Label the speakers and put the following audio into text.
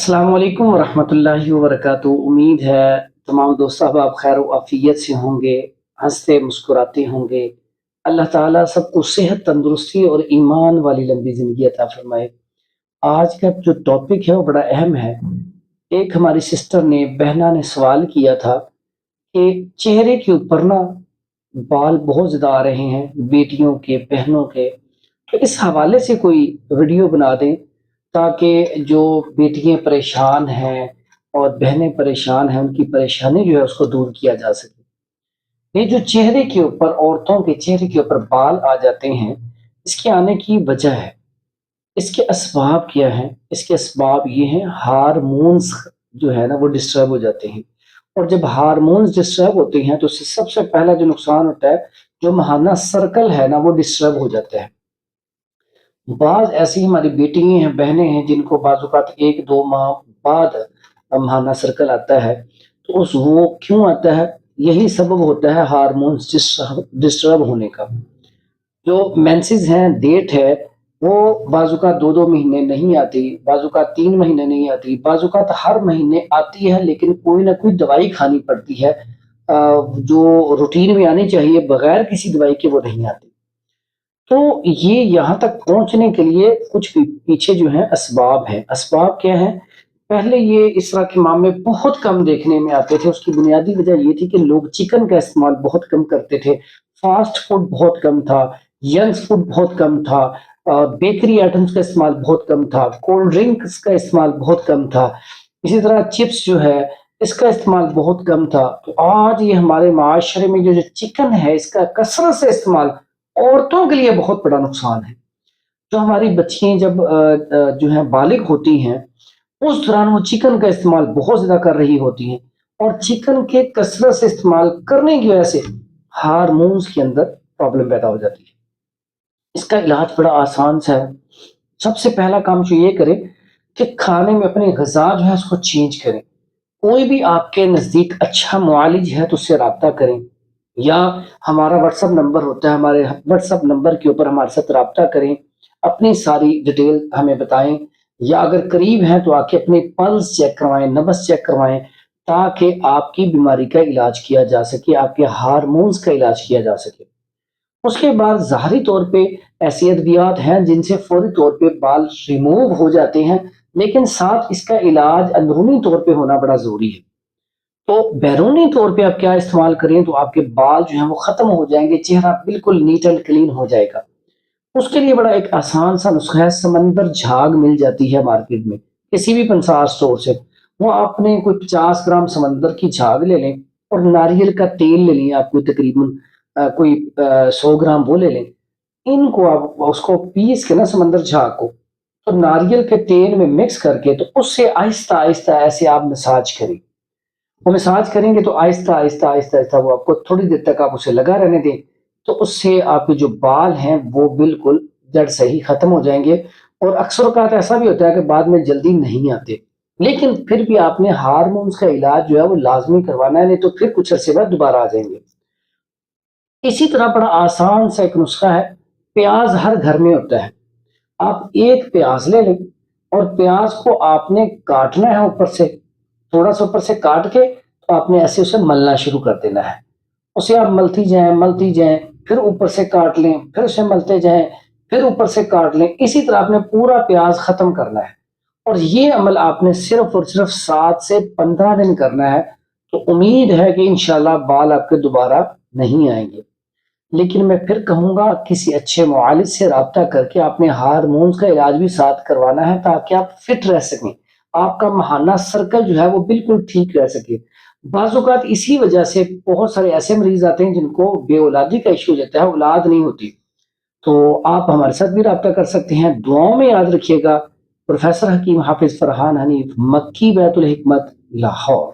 Speaker 1: अस्सलाम वालेकुम वरहमतुल्लाहि वबरकातुहू। उम्मीद है तमाम दोस्त अहबाब खैर व आफियत से होंगे, हंसते मुस्कुराते होंगे। अल्लाह ताला सबको सेहत, तंदुरुस्ती और ईमान वाली लंबी ज़िंदगी अता फरमाए। आज का जो टॉपिक है वो बड़ा अहम है। एक हमारी सिस्टर ने, बहना ने सवाल किया था कि चेहरे के ऊपर ना बाल बहुत ज़्यादा आ रहे हैं, बेटियों के, बहनों के। तो इस हवाले से कोई वीडियो बना दें ताकि जो बेटियां परेशान हैं और बहनें परेशान हैं, उनकी परेशानी जो है उसको दूर किया जा सके। ये जो चेहरे के ऊपर, औरतों के चेहरे के ऊपर बाल आ जाते हैं, इसके आने की वजह है, इसके असबाब क्या हैं? इसके असबाब ये हैं, हार्मोन्स जो है ना वो डिस्टर्ब हो जाते हैं। और जब हार्मोन्स डिस्टर्ब होते हैं तो उससे सबसे पहला जो नुकसान होता है, जो महाना सर्कल है ना वो डिस्टर्ब हो जाता है। बाज ऐसी हमारी बेटियां हैं, बहनें हैं, जिनको बाजुकात 1-2 माह बाद महाना सर्कल आता है। तो उस वो क्यों आता है? यही सबब होता है हार्मोन्स डिस्टर्ब होने का। जो मेंसेस हैं, डेट है, वो बाजुकात 2-2 महीने नहीं आती, बाजुकात 3 महीने नहीं आती, बाजुकात हर महीने आती है, लेकिन कोई ना कोई दवाई खानी पड़ती है जो रूटीन में आनी चाहिए, बगैर किसी दवाई के वो नहीं आती। तो ये यहाँ तक पहुँचने के लिए कुछ पीछे जो है असबाब हैं। असबाब क्या हैं? पहले ये इस तरह के मामले बहुत कम देखने में आते थे। उसकी बुनियादी वजह ये थी कि लोग चिकन का इस्तेमाल बहुत कम करते थे, फास्ट फूड बहुत कम था, जंक फूड बहुत कम था, बेकरी आइटम्स का इस्तेमाल बहुत कम था, कोल्ड ड्रिंक्स का इस्तेमाल बहुत कम था। इसी तरह चिप्स जो है, इसका इस्तेमाल बहुत कम था। तो आज ये हमारे माशरे में जो चिकन है, इसका कसरत से इस्तेमाल औरतों के लिए बहुत बड़ा नुकसान है। जो हमारी बच्चियाँ जब जो है बालिग होती हैं, उस दौरान वो चिकन का इस्तेमाल बहुत ज़्यादा कर रही होती हैं, और चिकन के कसरत से इस्तेमाल करने की वजह से हार्मोन्स के अंदर प्रॉब्लम पैदा हो जाती है। इसका इलाज बड़ा आसान सा है। सबसे पहला काम जो ये करें कि खाने में अपनी ग़िज़ा जो है उसको चेंज करें। कोई भी आपके नज़दीक अच्छा मुआलिज है तो उससे राब्ता करें, या हमारा व्हाट्सएप नंबर होता है, हमारे व्हाट्सएप नंबर के ऊपर हमारे साथ राब्ता करें, अपनी सारी डिटेल हमें बताएं, या अगर करीब हैं तो आके अपने पल्स चेक करवाएं, नब्ज़ चेक करवाएं, ताकि आपकी बीमारी का इलाज किया जा सके, आपके हार्मोन्स का इलाज किया जा सके। उसके बाद ज़ाहरी तौर पे ऐसी अद्वियात हैं जिनसे फौरी तौर पे बाल रिमूव हो जाते हैं, लेकिन साथ इसका इलाज अंदरूनी तौर पे होना बड़ा ज़रूरी है। तो बैरूनी तौर पे आप क्या इस्तेमाल करें तो आपके बाल जो हैं वो खत्म हो जाएंगे, चेहरा बिल्कुल नीट एंड क्लीन हो जाएगा। उसके लिए बड़ा एक आसान सा नुस्खा है, समंदर झाग मिल जाती है मार्केट में, किसी भी पंसार स्टोर से। वो आपने कोई 50 ग्राम समंदर की झाग ले लें, और नारियल का तेल ले लें, आप कोई तकरीबन कोई 100 ग्राम वो ले लें। इनको आप उसको पीस के ना, समंदर झाग को, तो नारियल के तेल में मिक्स करके, तो उससे आहिस्ता आहिस्ता ऐसे आप मसाज करें। वो मसाज करेंगे तो आहिस्ता आहिस्ता आहिस्ता आहिस्ता वो आपको थोड़ी देर तक आप उसे लगा रहने दें, तो उससे आपके जो बाल हैं वो बिल्कुल जड़ से ही खत्म हो जाएंगे। और अक्सर औकात ऐसा भी होता है कि बाद में जल्दी नहीं आते, लेकिन फिर भी आपने हार्मोन्स का इलाज जो है वो लाजमी करवाना है, नहीं तो फिर कुछ अरसे बाद दोबारा आ जाएंगे। इसी तरह बड़ा आसान सा एक नुस्खा है, प्याज हर घर में होता है। आप एक प्याज ले लें, और प्याज को आपने काटना है ऊपर से, थोड़ा सा ऊपर से काट के, तो आपने ऐसे उसे मलना शुरू कर देना है। उसे आप मलती जाएं, फिर ऊपर से काट लें, फिर उसे मलते जाएं, फिर ऊपर से काट लें। इसी तरह आपने पूरा प्याज खत्म करना है, और ये अमल आपने सिर्फ और सिर्फ 7 से 15 दिन करना है। तो उम्मीद है कि इंशाल्लाह बाल आपके दोबारा नहीं आएंगे। लेकिन मैं फिर कहूंगा, किसी अच्छे मुआलिज से राब्ता करके आपने हार्मोन्स का इलाज भी साथ करवाना है, ताकि आप फिट रह सकें, आपका महाना सर्कल जो है वो बिल्कुल ठीक रह सके। बाज़ औक़ात इसी वजह से बहुत सारे ऐसे मरीज आते हैं जिनको बेऔलादी का इश्यू हो जाता है, औलाद नहीं होती। तो आप हमारे साथ भी राब्ता कर सकते हैं। दुआओं में याद रखिएगा। प्रोफेसर हकीम हाफिज फरहान हनीफ, मक्की बैतुल हिकमत, लाहौर।